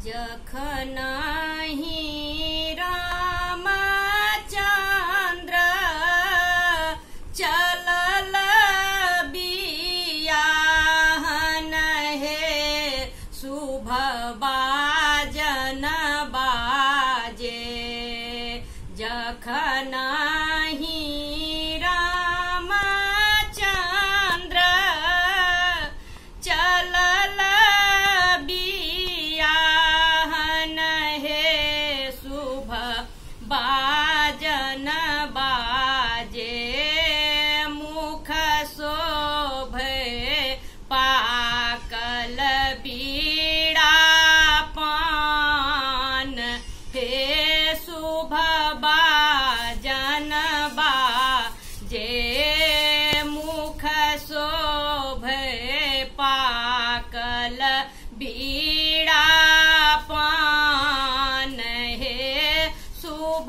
जखनहि रामचंद्र चलल बियाहन हे शुभ बाजन बाजे। जखनहि रामचंद्र चलल बियाहन हे शुभ बाजन बाजे। मुख शोभे पाकल बीड़ा पान हे शुभ बाजन बाजे। मुख शोभे पाकल बीड़ा पान हे शुभ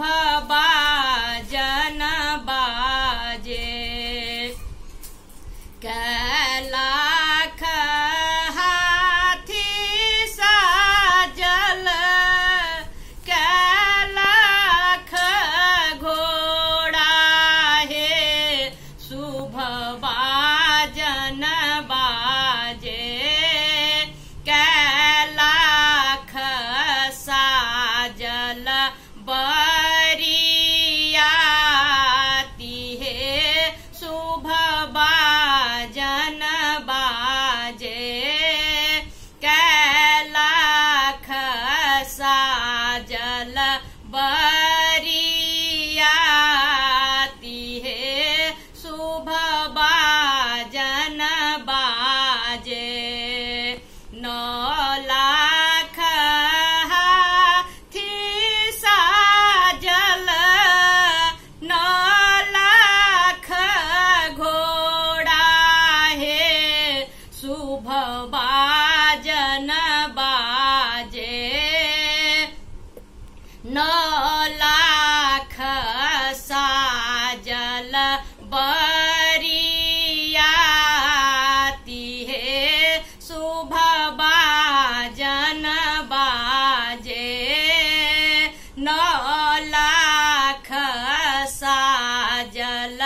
बाजन बाजे। कैलाख हाथी साजल कैलाख घोड़ा हे शुभ बाजन बाजे। कैलाख साजल बरियाती हे शुभ बाजन बाजे। कैलाख साजल बरियाती हे शुभ बाजन बाजे। 9 लाख हाथी साजल 9 लाख घोड़ा हे शुभ बाजन बाजे। 9 लाख साजल बरियाती हे शुभ बाजन बाजे। 9 लाख साजल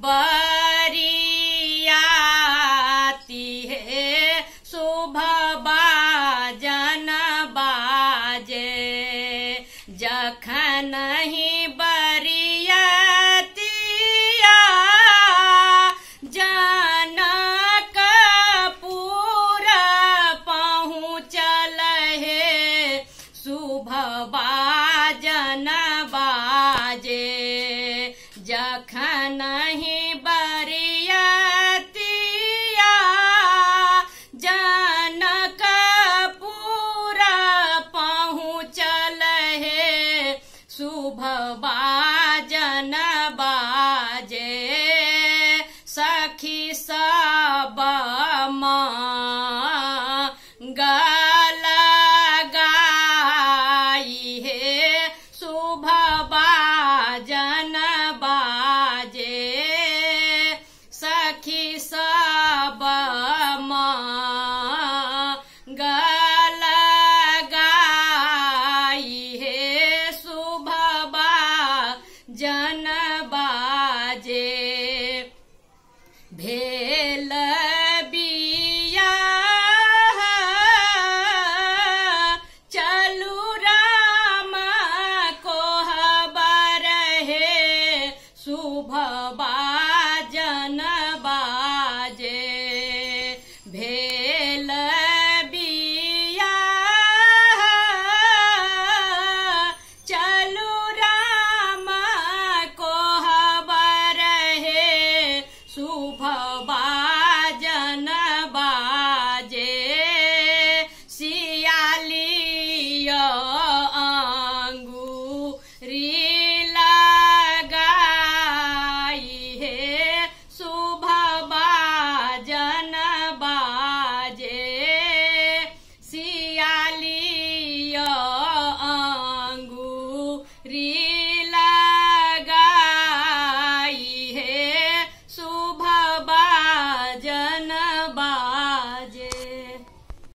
बरियाती हे शुभ बाजन बाजे। जखनहि